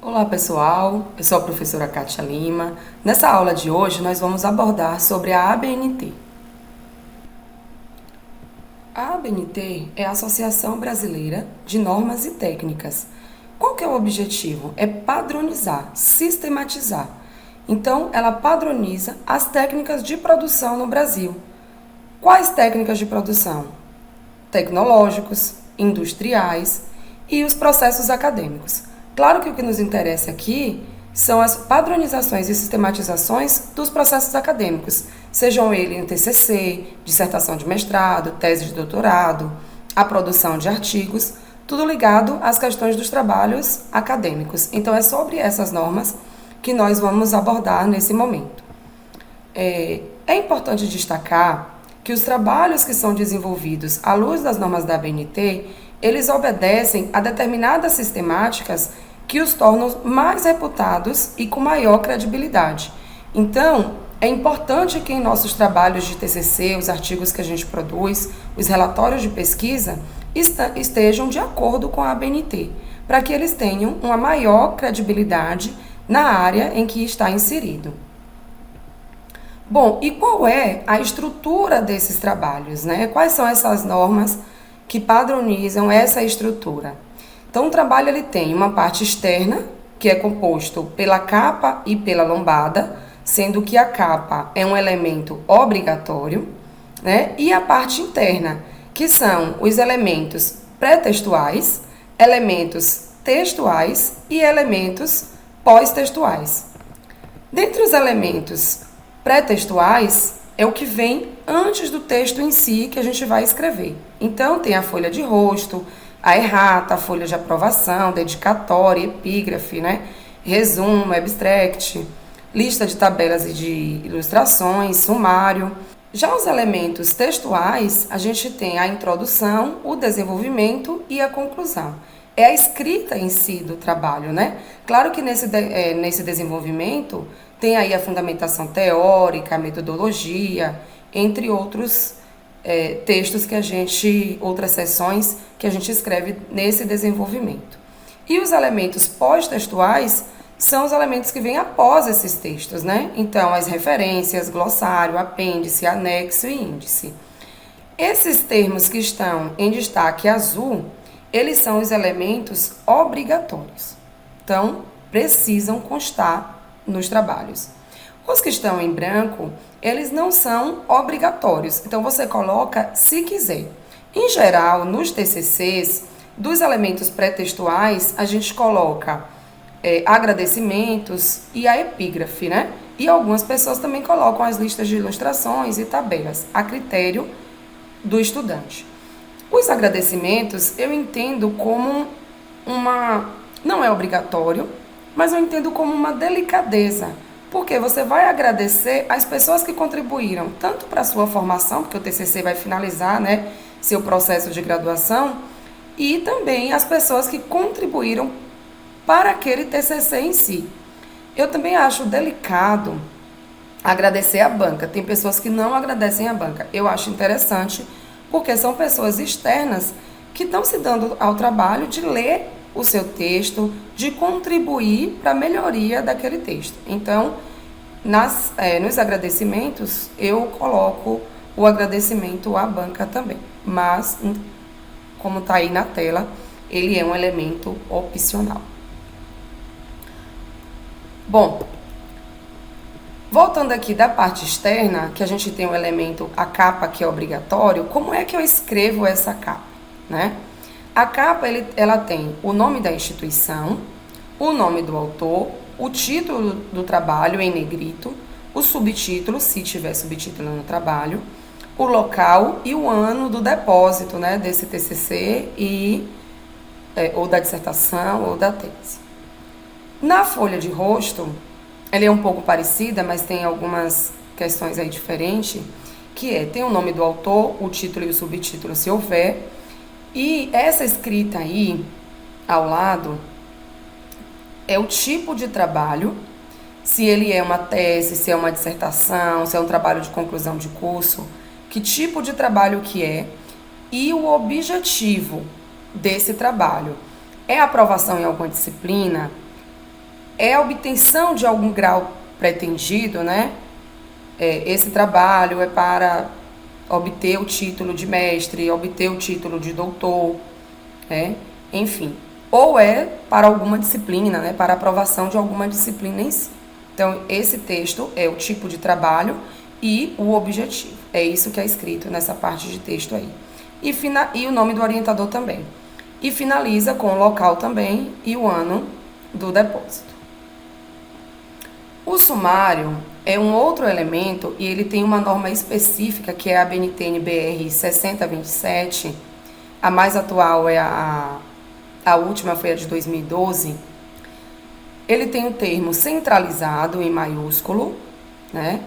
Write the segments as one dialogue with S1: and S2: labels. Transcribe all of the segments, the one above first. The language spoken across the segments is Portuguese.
S1: Olá pessoal, eu sou a professora Kátia Lima. Nessa aula de hoje nós vamos abordar sobre a ABNT. A ABNT é a Associação Brasileira de Normas e Técnicas. Qual que é o objetivo? É padronizar, sistematizar. Então, ela padroniza as técnicas de produção no Brasil. Quais técnicas de produção? Tecnológicos, industriais e os processos acadêmicos. Claro que o que nos interessa aqui são as padronizações e sistematizações dos processos acadêmicos, sejam eles em TCC, dissertação de mestrado, tese de doutorado, a produção de artigos, tudo ligado às questões dos trabalhos acadêmicos. Então, é sobre essas normas que nós vamos abordar nesse momento. É importante destacar que os trabalhos que são desenvolvidos à luz das normas da ABNT, eles obedecem a determinadas sistemáticas que os tornam mais reputados e com maior credibilidade. Então, é importante que em nossos trabalhos de TCC, os artigos que a gente produz, os relatórios de pesquisa, estejam de acordo com a ABNT, para que eles tenham uma maior credibilidade na área em que está inserido. Bom, e qual é a estrutura desses trabalhos, né? Quais são essas normas que padronizam essa estrutura? Então, o trabalho ele tem uma parte externa, que é composto pela capa e pela lombada, sendo que a capa é um elemento obrigatório, né? E a parte interna, que são os elementos pré-textuais, elementos textuais e elementos pós-textuais. Dentre os elementos pré-textuais, é o que vem antes do texto em si que a gente vai escrever. Então, tem a folha de rosto, a errata, a folha de aprovação, dedicatória, epígrafe, né? Resumo, abstract, lista de tabelas e de ilustrações, sumário. Já os elementos textuais, a gente tem a introdução, o desenvolvimento e a conclusão. É a escrita em si do trabalho, né? Claro que nesse desenvolvimento tem aí a fundamentação teórica, a metodologia, entre outros textos outras seções que a gente escreve nesse desenvolvimento. E os elementos pós-textuais são os elementos que vêm após esses textos, né? Então, as referências, glossário, apêndice, anexo e índice. Esses termos que estão em destaque azul, eles são os elementos obrigatórios. Então, precisam constar nos trabalhos. Os que estão em branco, eles não são obrigatórios. Então, você coloca se quiser. Em geral, nos TCCs, dos elementos pré-textuais, a gente coloca agradecimentos e a epígrafe, né? E algumas pessoas também colocam as listas de ilustrações e tabelas, a critério do estudante. Os agradecimentos eu entendo como não é obrigatório, mas eu entendo como uma delicadeza, porque você vai agradecer as pessoas que contribuíram, tanto para a sua formação, porque o TCC vai finalizar, né, seu processo de graduação, e também as pessoas que contribuíram para aquele TCC em si. Eu também acho delicado agradecer a banca. Tem pessoas que não agradecem a banca. Eu acho interessante, porque são pessoas externas que estão se dando ao trabalho de ler o seu texto, de contribuir para a melhoria daquele texto. Então, nos agradecimentos, eu coloco o agradecimento à banca também. Mas, como está aí na tela, ele é um elemento opcional. Bom, voltando aqui da parte externa, que a gente tem o elemento, a capa, que é obrigatório, como é que eu escrevo essa capa, né? A capa, ela tem o nome da instituição, o nome do autor, o título do trabalho em negrito, o subtítulo, se tiver subtítulo no trabalho, o local e o ano do depósito, né, desse TCC ou da dissertação ou da tese. Na folha de rosto, ela é um pouco parecida, mas tem algumas questões aí diferentes, tem o nome do autor, o título e o subtítulo, se houver, e essa escrita aí, ao lado, é o tipo de trabalho se ele é uma tese, se é uma dissertação, se é um trabalho de conclusão de curso, que tipo de trabalho que é e o objetivo desse trabalho. É aprovação em alguma disciplina? É a obtenção de algum grau pretendido, né? Esse trabalho é para obter o título de mestre, obter o título de doutor, enfim. Ou é para alguma disciplina, né? Para aprovação de alguma disciplina em si. Então, esse texto é o tipo de trabalho e o objetivo. É isso que é escrito nessa parte de texto aí. E o nome do orientador também. E finaliza com o local também e o ano do depósito. O sumário é um outro elemento e ele tem uma norma específica que é a BNT-NBR 6027. A mais atual é a última foi a de 2012. Ele tem o termo centralizado em maiúsculo, né?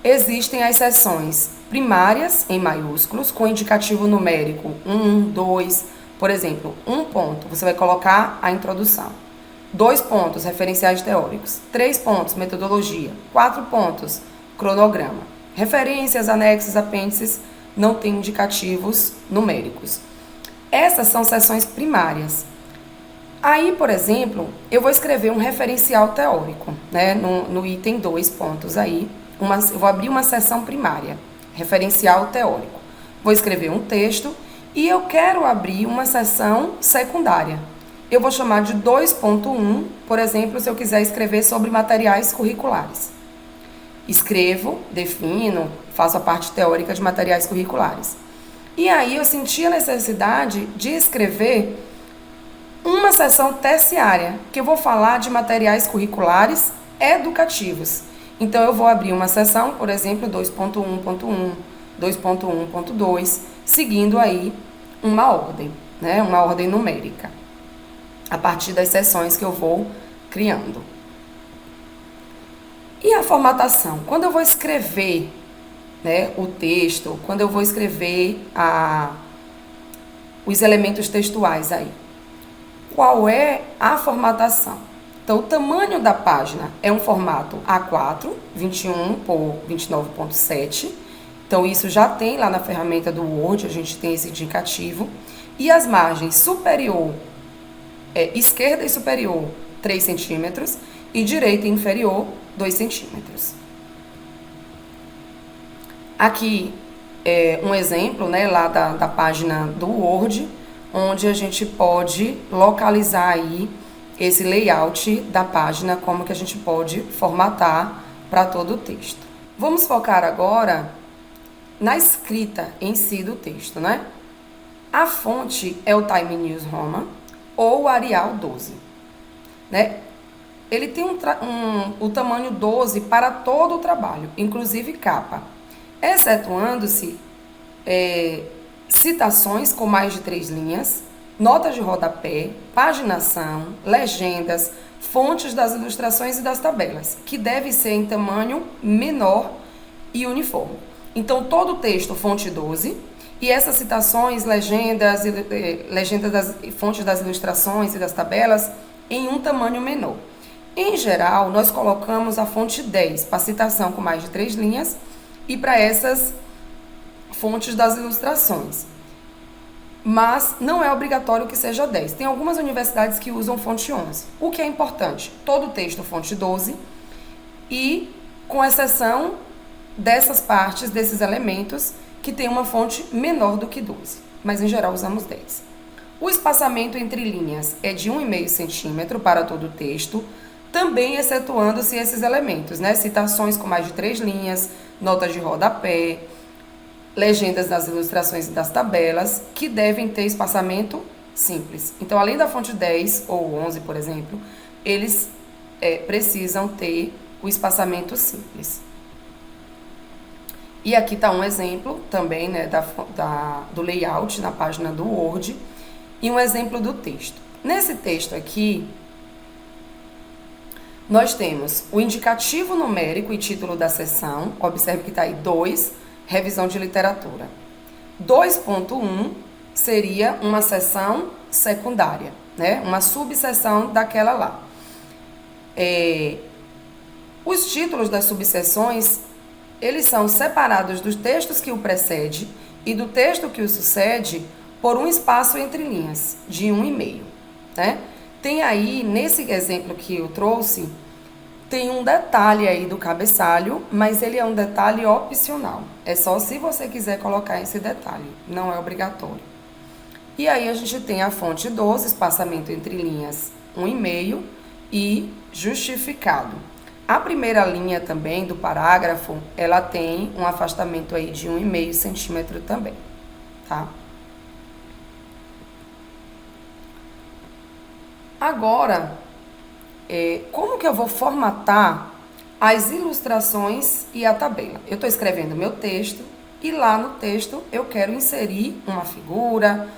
S1: Existem as seções primárias em maiúsculos com indicativo numérico 1, 2, por exemplo, 1 ponto, você vai colocar a introdução. 2 pontos, referenciais teóricos. 3 pontos, metodologia. 4 pontos, cronograma. Referências, anexos, apêndices não têm indicativos numéricos. Essas são seções primárias. Aí, por exemplo, eu vou escrever um referencial teórico, né? No item 2 pontos aí. Eu vou abrir uma seção primária, referencial teórico. Vou escrever um texto e eu quero abrir uma seção secundária. Eu vou chamar de 2.1, por exemplo, se eu quiser escrever sobre materiais curriculares. Escrevo, defino, faço a parte teórica de materiais curriculares. E aí eu senti a necessidade de escrever uma seção terciária, que eu vou falar de materiais curriculares educativos. Então, eu vou abrir uma seção, por exemplo, 2.1.1, 2.1.2, seguindo aí uma ordem, né? Uma ordem numérica, a partir das seções que eu vou criando. E a formatação? Quando eu vou escrever, né, o texto, quando eu vou escrever os elementos textuais aí, qual é a formatação? Então, o tamanho da página é um formato A4, 21 por 29.7. Então, isso já tem lá na ferramenta do Word, a gente tem esse indicativo. E as margens superior, esquerda e superior, 3 centímetros, e direita e inferior, 2 centímetros. Aqui é um exemplo, né, lá da página do Word, onde a gente pode localizar aí esse layout da página, como que a gente pode formatar para todo o texto. Vamos focar agora na escrita em si do texto, né? A fonte é o Time News Roman ou o Arial 12, né? Ele tem o tamanho 12 para todo o trabalho, inclusive capa, excetuando-se citações com mais de 3 linhas, notas de rodapé, paginação, legendas, fontes das ilustrações e das tabelas, que deve ser em tamanho menor e uniforme. Então, todo o texto, fonte 12, e essas citações, legendas das fontes das ilustrações e das tabelas, em um tamanho menor. Em geral, nós colocamos a fonte 10 para citação com mais de 3 linhas e para essas fontes das ilustrações. Mas não é obrigatório que seja 10. Tem algumas universidades que usam fonte 11. O que é importante? Todo o texto fonte 12 e com exceção dessas partes, desses elementos, que tem uma fonte menor do que 12. Mas em geral usamos 10. O espaçamento entre linhas é de 1,5 centímetro para todo o texto, também excetuando-se esses elementos, né? Citações com mais de 3 linhas, notas de rodapé, legendas das ilustrações e das tabelas, que devem ter espaçamento simples. Então, além da fonte 10 ou 11, por exemplo, eles precisam ter o espaçamento simples. E aqui está um exemplo também, né, do layout na página do Word e um exemplo do texto. Nesse texto aqui, nós temos o indicativo numérico e título da seção. Observe que está aí 2, revisão de literatura. 2.1 seria uma seção secundária, né? Uma subseção daquela lá. Os títulos das subseções, eles são separados dos textos que o precede e do texto que o sucede por um espaço entre linhas, de 1,5, né? Tem aí, nesse exemplo que eu trouxe, tem um detalhe aí do cabeçalho, mas ele é um detalhe opcional. É só se você quiser colocar esse detalhe, não é obrigatório. E aí a gente tem a fonte 12, espaçamento entre linhas 1,5 e justificado. A primeira linha também do parágrafo, ela tem um afastamento aí de 1,5 centímetro também, tá? Agora, como que eu vou formatar as ilustrações e a tabela? Eu estou escrevendo meu texto e lá no texto eu quero inserir uma figura,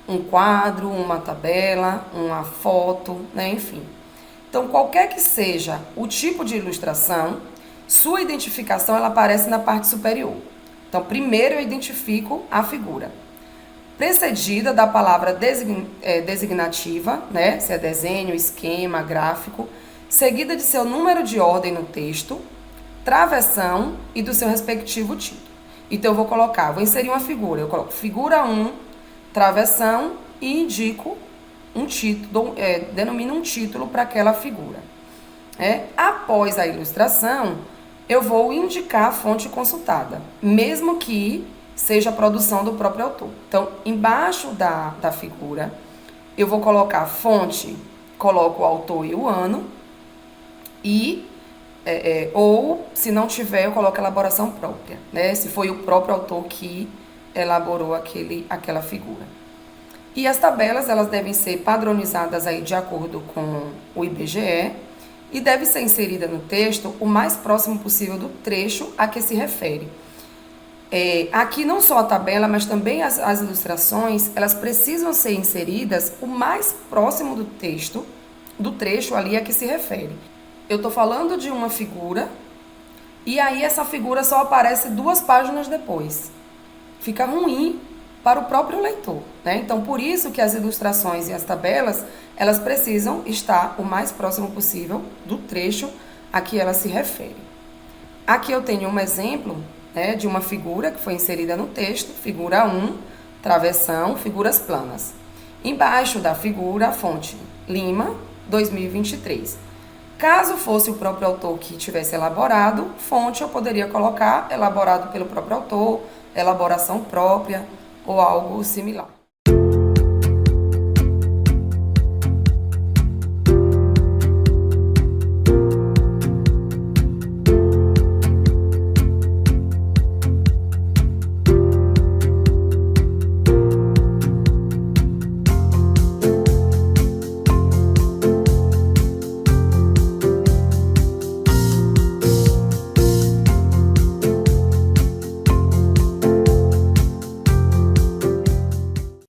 S1: um quadro, uma tabela, uma foto, né? Enfim. Então, qualquer que seja o tipo de ilustração, sua identificação ela aparece na parte superior. Então, primeiro eu identifico a figura, precedida da palavra designativa, né? Se é desenho, esquema, gráfico, seguida de seu número de ordem no texto, travessão e do seu respectivo título. Então, eu vou inserir uma figura, eu coloco figura 1, travessão e indico um título, denomino um título para aquela figura. Após a ilustração, eu vou indicar a fonte consultada, mesmo que seja a produção do próprio autor. Então, embaixo da figura, eu vou colocar a fonte, coloco o autor e o ano, e ou, se não tiver, eu coloco a elaboração própria, né? Se foi o próprio autor que elaborou aquela figura. E as tabelas, elas devem ser padronizadas aí de acordo com o IBGE e deve ser inserida no texto o mais próximo possível do trecho a que se refere. Aqui não só a tabela, mas também as ilustrações, elas precisam ser inseridas o mais próximo do texto, do trecho ali a que se refere. Eu estou falando de uma figura e aí essa figura só aparece 2 páginas depois. Fica ruim para o próprio leitor, né? Então, por isso que as ilustrações e as tabelas, elas precisam estar o mais próximo possível do trecho a que ela se refere. Aqui eu tenho um exemplo, né, de uma figura que foi inserida no texto, figura 1, travessão, figuras planas. Embaixo da figura, a fonte Lima, 2023. Caso fosse o próprio autor que tivesse elaborado, fonte eu poderia colocar elaborado pelo próprio autor, elaboração própria ou algo similar.